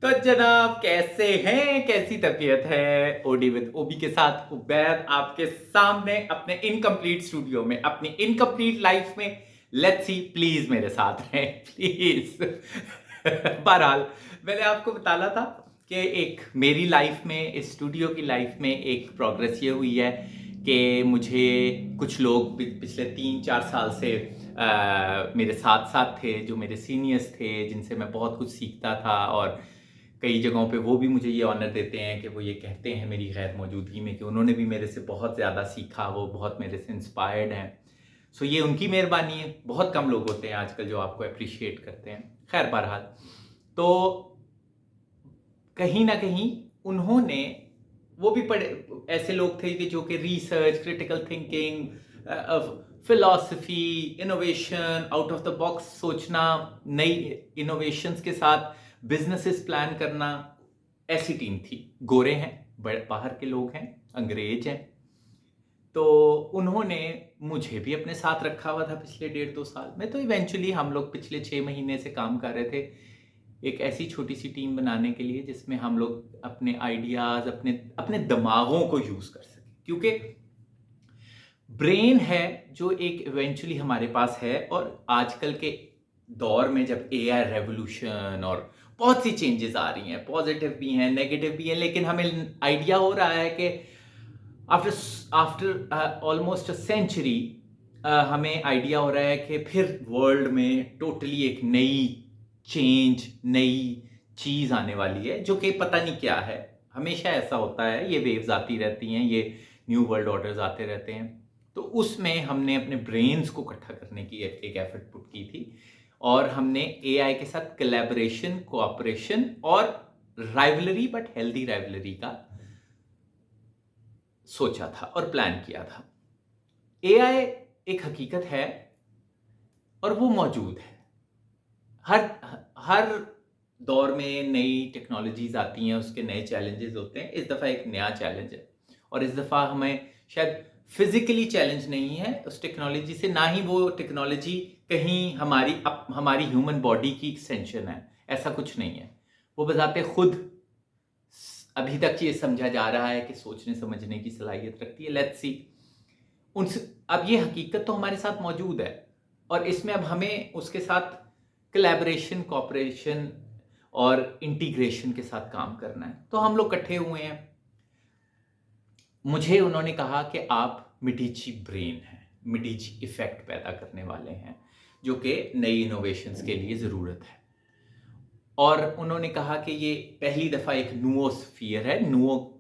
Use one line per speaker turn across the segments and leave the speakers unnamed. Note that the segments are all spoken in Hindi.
तो जनाब कैसे हैं, कैसी तबीयत है? ओडी विद ओबी के साथ उबैद आपके सामने अपने इनकम्प्लीट स्टूडियो में अपनी इनकम्प्लीट लाइफ में। लेट्स सी, प्लीज मेरे साथ रहें प्लीज। बहरहाल, मैंने आपको बताना था कि एक मेरी लाइफ में, इस स्टूडियो की लाइफ में एक प्रोग्रेस ये हुई है कि मुझे कुछ लोग पिछले 3-4 साल से मेरे साथ साथ थे, जो मेरे सीनियर्स थे, जिनसे मैं बहुत कुछ सीखता था। और कई जगहों पे वो भी मुझे ये ऑनर देते हैं कि वो ये कहते हैं मेरी गैर मौजूदगी में कि उन्होंने भी मेरे से बहुत ज़्यादा सीखा, वो बहुत मेरे से इंस्पायर्ड हैं। सो ये उनकी मेहरबानी है। बहुत कम लोग होते हैं आजकल जो आपको अप्रिशिएट करते हैं। खैर, बहरहाल, तो कहीं ना कहीं उन्होंने, वो भी पढ़े ऐसे लोग थे कि जो कि research, critical thinking, philosophy, innovation, out of the box सोचना, नई इनोवेशंस के साथ बिजनेसेस प्लान करना, ऐसी टीम थी। गोरे हैं, बाहर के लोग हैं, अंग्रेज हैं। तो उन्होंने मुझे भी अपने साथ रखा हुआ था पिछले 1.5-2 साल में। तो इवेंचुअली हम लोग पिछले 6 महीने से काम कर रहे थे एक ऐसी छोटी सी टीम बनाने के लिए जिसमें हम लोग अपने आइडियाज, अपने अपने दिमागों को यूज कर सकें। क्योंकि ब्रेन है जो एक इवेंचुअली हमारे पास है, और आजकल के दौर में जब एआई रेवोल्यूशन और बहुत सी चेंजेस आ रही हैं, पॉजिटिव भी हैं, नेगेटिव भी हैं, लेकिन हमें आइडिया हो रहा है कि after after almost a century हमें आइडिया हो रहा है कि फिर वर्ल्ड में टोटली एक नई चेंज, नई चीज आने वाली है, जो कि पता नहीं क्या है। हमेशा ऐसा होता है, ये वेव्स आती रहती हैं, ये न्यू वर्ल्ड ऑर्डर्स आते रहते हैं। तो उसमें हमने अपने ब्रेन्स को इकट्ठा करने की एक एफर्ट पुट की थी, और हमने एआई के साथ कोलैबोरेशन, कोऑपरेशन और राइवलरी, बट हेल्दी राइवलरी का सोचा था और प्लान किया था। एआई एक हकीकत है और वो मौजूद है। हर हर दौर में नई टेक्नोलॉजीज आती हैं, उसके नए चैलेंजेस होते हैं। इस दफ़ा एक नया चैलेंज है, और इस दफ़ा हमें शायद फिजिकली चैलेंज नहीं है उस टेक्नोलॉजी से, ना ही वो टेक्नोलॉजी कहीं हमारी ह्यूमन बॉडी की एक्सटेंशन है। ऐसा कुछ नहीं है। वो बजाते खुद अभी तक ये समझा जा रहा है कि सोचने समझने की सलाहियत रखती है। लेट्स सी, उनसे अब ये हकीकत तो हमारे साथ मौजूद है, और इसमें अब हमें उसके साथ कोलैबोरेशन, कॉपरेशन और इंटीग्रेशन के साथ काम करना है। तो हम लोग इकट्ठे हुए हैं। मुझे उन्होंने कहा कि आप मिडिची ब्रेन हैं, मिडिची इफेक्ट पैदा करने वाले हैं, जो कि नई इनोवेशंस के लिए ज़रूरत है। और उन्होंने कहा कि ये पहली दफ़ा एक नूओस्फियर है, NOOSPHERE,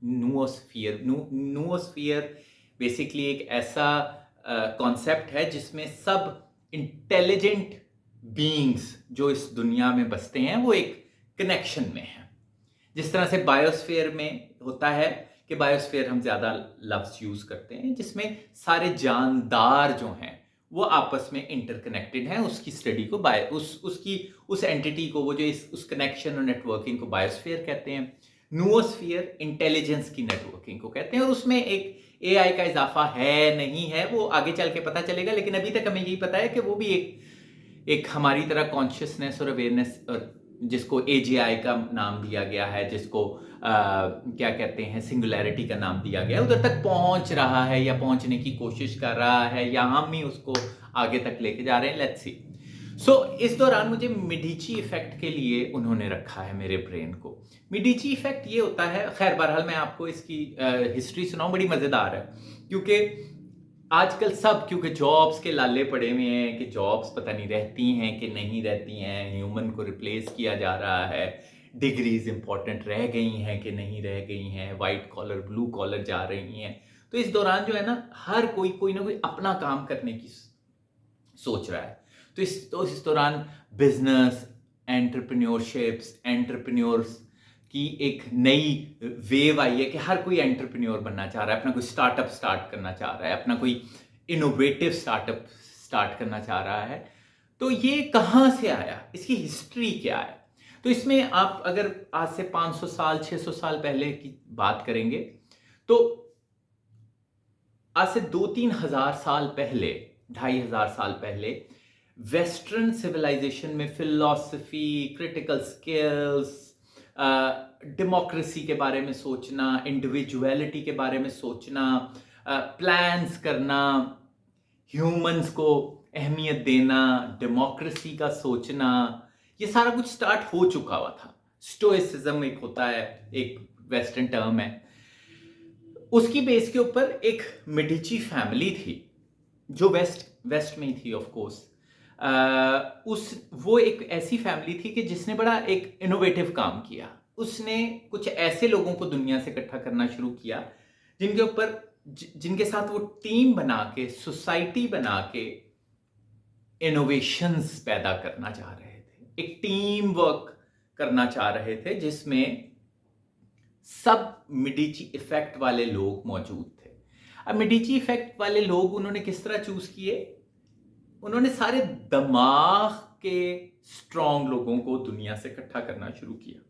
नूओस्फियर। नूओस्फियर बेसिकली एक ऐसा कॉन्सेप्ट है जिसमें सब इंटेलिजेंट बीइंग्स जो इस दुनिया में बसते हैं वो एक कनेक्शन में है। जिस तरह से बायोस्फीयर में होता है कि बायोस्फीयर हम ज़्यादा लफ्ज़ यूज़ करते हैं, जिसमें सारे जानदार जो हैं वो आपस में इंटरकनेक्टेड हैं। उसकी स्टडी को उस एंटिटी को, वो जो उस कनेक्शन और नेटवर्किंग को बायोस्फीयर कहते हैं। नूओस्फियर इंटेलिजेंस की नेटवर्किंग को कहते हैं, और उसमें एक एआई का इजाफा है नहीं है वो आगे चल के पता चलेगा। लेकिन अभी तक हमें यही पता है कि वो भी एक हमारी तरह कॉन्शियसनेस और अवेयरनेस, जिसको एजीआई का नाम दिया गया है, जिसको क्या कहते हैं, सिंगुलैरिटी का नाम दिया गया है, उधर तक पहुंच रहा है या पहुंचने की कोशिश कर रहा है, या हम ही उसको आगे तक लेके जा रहे हैं। Let's see. सो इस दौरान मुझे मिडिची इफेक्ट के लिए उन्होंने रखा है मेरे ब्रेन को। मिडिची इफेक्ट ये होता है, खैर बहरहाल मैं आपको इसकी हिस्ट्री सुनाऊं, बड़ी मजेदार है। क्योंकि आजकल सब, क्योंकि जॉब्स के लाले पड़े हुए हैं कि जॉब्स पता नहीं रहती हैं कि नहीं रहती हैं, ह्यूमन को रिप्लेस किया जा रहा है, डिग्रीज इंपॉर्टेंट रह गई हैं कि नहीं रह गई हैं, वाइट कॉलर, ब्लू कॉलर जा रही हैं। तो इस दौरान जो है ना, हर कोई ना कोई अपना काम करने की सोच रहा है। तो इस दौरान बिजनेस, एंटरप्रेन्योर्स की एक नई वेव आई है कि हर कोई एंटरप्रेन्योर बनना चाह रहा है, अपना कोई स्टार्टअप स्टार्ट करना चाह रहा है, अपना कोई इनोवेटिव स्टार्टअप स्टार्ट करना चाह रहा है। तो ये कहाँ से आया, इसकी हिस्ट्री क्या है? तो इसमें आप अगर आज से 500 साल, 600 साल पहले की बात करेंगे, तो आज से 2-3 हजार साल पहले, 2,500 साल पहले, वेस्टर्न सिविलाइजेशन में फिलॉसफी, क्रिटिकल स्किल्स, डेमोक्रेसी के बारे में सोचना, इंडिविजुअलिटी के बारे में सोचना, प्लान्स करना, ह्यूमंस को अहमियत देना, डेमोक्रेसी का सोचना, ये सारा कुछ स्टार्ट हो चुका हुआ था। स्टोइसिज्म एक होता है, एक वेस्टर्न टर्म है। उसकी बेस के ऊपर एक मेडिची फैमिली थी जो वेस्ट में ही थी ऑफ कोर्स। वो एक ऐसी फैमिली थी कि जिसने बड़ा एक इनोवेटिव काम किया। उसने कुछ ऐसे लोगों को दुनिया से इकट्ठा करना शुरू किया जिनके साथ वो टीम बना के, सोसाइटी बना के इनोवेशंस पैदा करना चाह रहे थे। एक टीम वर्क करना चाह रहे थे जिसमें सब मेडिची इफेक्ट वाले लोग मौजूद थे। अब मेडिची इफेक्ट वाले लोग उन्होंने किस तरह चूज किए? उन्होंने सारे दिमाग के स्ट्रॉन्ग लोगों को दुनिया से इकट्ठा करना शुरू किया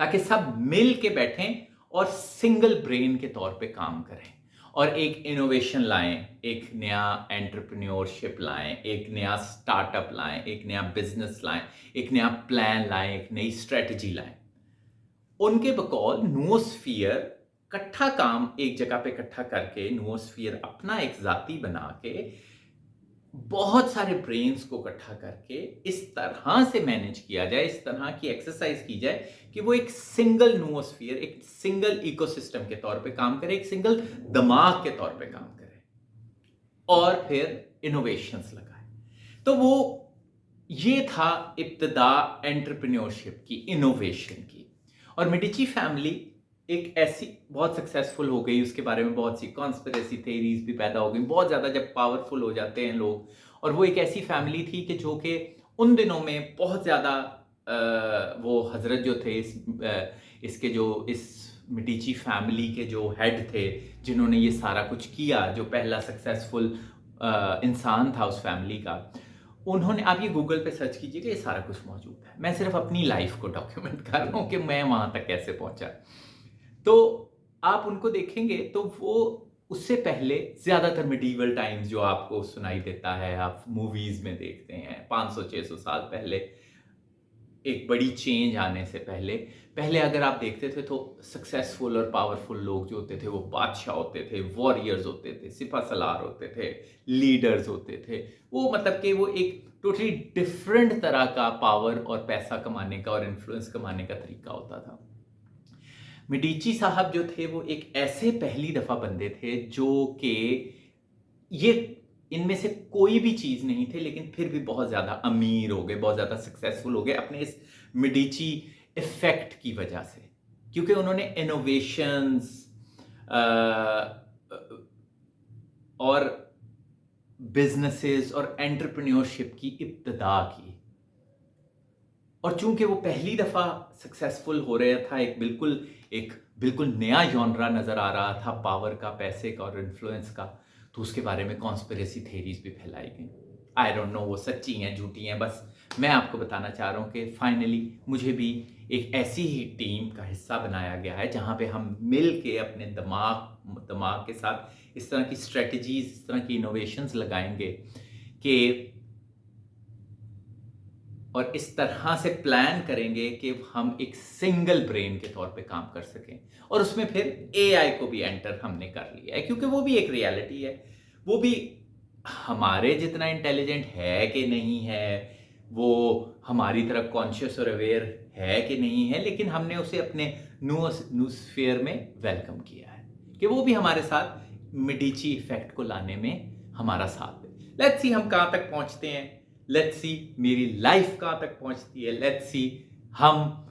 ताकि सब मिल के बैठें और सिंगल ब्रेन के तौर पे काम करें और एक इनोवेशन लाएं, एक नया एंटरप्रेन्योरशिप लाएं, एक नया स्टार्टअप लाएं, एक नया बिजनेस लाएं, एक नया प्लान लाएं, एक नई स्ट्रेटजी लाएं। उनके बकौल नूओस्फियर इकट्ठा काम एक जगह पे इकट्ठा करके, नूओस्फियर अपना एक जाति बना के, बहुत सारे ब्रेन्स को इकट्ठा करके इस तरह से मैनेज किया जाए, इस तरह की एक्सरसाइज की जाए कि वो एक सिंगल नूओस्फियर, एक सिंगल इकोसिस्टम के तौर पे काम करे, एक सिंगल दिमाग के तौर पे काम करे और फिर इनोवेशंस लगाए। तो वो ये था इब्तिदा एंटरप्रेन्योरशिप की, इनोवेशन की। और मेडिची फैमिली एक ऐसी बहुत सक्सेसफुल हो गई, उसके बारे में बहुत सी कॉन्स्पिरेसी थेरीज भी पैदा हो गई, बहुत ज़्यादा जब पावरफुल हो जाते हैं लोग। और वो एक ऐसी फैमिली थी कि जो कि उन दिनों में बहुत ज़्यादा वो हजरत जो थे इस मेडिची फैमिली के जो हेड थे, जिन्होंने ये सारा कुछ किया, जो पहला सक्सेसफुल इंसान था उस फैमिली का, उन्होंने, आप ये गूगल पे सर्च कीजिएगा, ये सारा कुछ मौजूद है। मैं सिर्फ अपनी लाइफ को डॉक्यूमेंट कर रहा हूँ कि मैं वहाँ तक कैसे पहुँचा। तो आप उनको देखेंगे तो वो उससे पहले ज़्यादातर मिडीवल टाइम्स जो आपको सुनाई देता है, आप मूवीज़ में देखते हैं, 500-600 साल पहले, एक बड़ी चेंज आने से पहले अगर आप देखते थे तो सक्सेसफुल और पावरफुल लोग जो होते थे वो बादशाह होते थे, वॉरियर्स होते थे, सिपा सलार होते थे, लीडर्स होते थे। वो मतलब कि वो एक टोटली डिफरेंट तरह का पावर और पैसा कमाने का और इन्फ्लुएंस कमाने का तरीका होता था। मेडिची साहब जो थे वो एक ऐसे पहली दफ़ा बंदे थे जो कि ये इनमें से कोई भी चीज़ नहीं थे, लेकिन फिर भी बहुत ज़्यादा अमीर हो गए, बहुत ज़्यादा सक्सेसफुल हो गए अपने इस मेडिची इफेक्ट की वजह से, क्योंकि उन्होंने इनोवेशंस और बिजनेसेस और एंटरप्रेन्योरशिप की इब्तिदा की। और चूंकि वो पहली दफ़ा सक्सेसफुल हो रहा था, एक बिल्कुल नया जॉनरा नज़र आ रहा था पावर का, पैसे का और इन्फ्लुएंस का, तो उसके बारे में कॉन्स्पिरेसी थेरीज भी फैलाई गई। आई डोंट नो वो सच्ची हैं झूठी हैं, बस मैं आपको बताना चाह रहा हूँ कि फाइनली मुझे भी एक ऐसी ही टीम का हिस्सा बनाया गया है जहाँ पे हम मिल के अपने दिमाग के साथ इस तरह की स्ट्रेटजीज, इस तरह की इनोवेशंस लगाएंगे कि, और इस तरह से प्लान करेंगे कि हम एक सिंगल ब्रेन के तौर पे काम कर सकें। और उसमें फिर एआई को भी एंटर हमने कर लिया है, क्योंकि वो भी एक रियलिटी है। वो भी हमारे जितना इंटेलिजेंट है कि नहीं है, वो हमारी तरह कॉन्शियस और अवेयर है कि नहीं है, लेकिन हमने उसे अपने नूस्फेयर में वेलकम किया है कि वो भी हमारे साथ मेडिची इफेक्ट को लाने में हमारा साथ दे। लेट्स सी हम कहाँ तक पहुँचते हैं, लेट्स सी मेरी लाइफ कहाँ तक पहुँचती है, लेट्स सी हम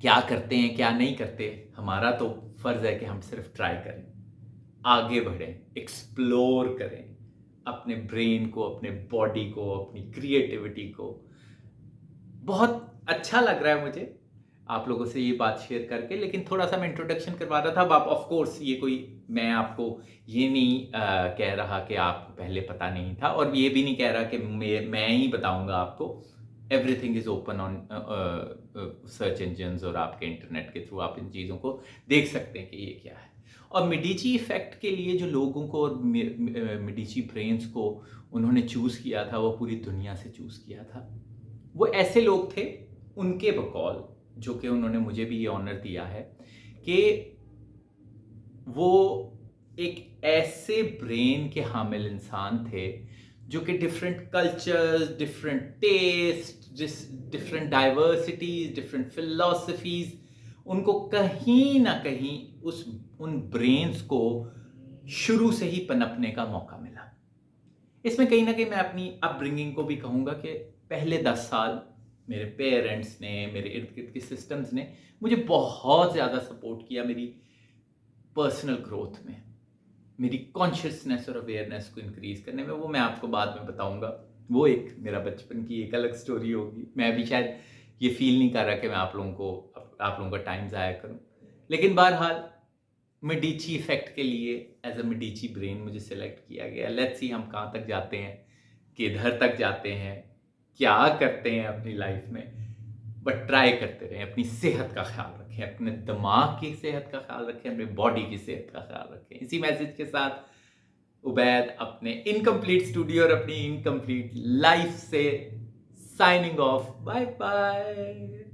क्या करते हैं क्या नहीं करते। हमारा तो फर्ज है कि हम सिर्फ ट्राई करें, आगे बढ़ें, एक्सप्लोर करें अपने ब्रेन को, अपने बॉडी को, अपनी क्रिएटिविटी को। बहुत अच्छा लग रहा है मुझे आप लोगों से ये बात शेयर करके, लेकिन थोड़ा सा मैं इंट्रोडक्शन करवा रहा था। आप ऑफ कोर्स ये कोई, मैं आपको ये नहीं कह रहा कि आपको पहले पता नहीं था, और ये भी नहीं कह रहा कि मैं ही बताऊंगा आपको। Everything is open on search engines और आपके इंटरनेट के थ्रू आप इन चीज़ों को देख सकते हैं कि ये क्या है। और मेडिची इफेक्ट के लिए जो लोगों को और मेडिची ब्रेन्स को उन्होंने चूज़ किया था वो पूरी दुनिया से चूज़ किया था। वो ऐसे लोग थे, उनके बकौल, जो कि उन्होंने मुझे भी ये ऑनर दिया है कि वो एक ऐसे ब्रेन के हामिल इंसान थे जो कि different cultures, different taste, different diversities, different philosophies, उनको कहीं ना कहीं उन ब्रेन्स को शुरू से ही पनपने का मौका मिला। इसमें कहीं ना कहीं मैं अपनी अपब्रिंगिंग को भी कहूँगा कि पहले 10 साल मेरे पेरेंट्स ने, मेरे इर्द गिर्द के सिस्टम्स ने मुझे बहुत ज़्यादा सपोर्ट किया मेरी पर्सनल ग्रोथ में, मेरी कॉन्शियसनेस और अवेयरनेस को इंक्रीज करने में। वो मैं आपको बाद में बताऊंगा, वो एक मेरा बचपन की एक अलग स्टोरी होगी। मैं अभी शायद ये फील नहीं कर रहा कि मैं आप लोगों का टाइम ज़ाया करूं, लेकिन बहरहाल मेडिची इफेक्ट के लिए एज अ मेडिची ब्रेन मुझे सिलेक्ट किया गया। लेट्स सी हम कहाँ तक जाते हैं, किधर तक जाते हैं, क्या करते हैं अपनी लाइफ में, बट ट्राई करते रहें। अपनी सेहत का ख्याल रखें, अपने दिमाग की सेहत का ख्याल रखें, अपने बॉडी की सेहत का ख्याल रखें। इसी मैसेज के साथ उबैद अपने इनकम्प्लीट स्टूडियो और अपनी इनकम्प्लीट लाइफ से साइनिंग ऑफ। Bye bye.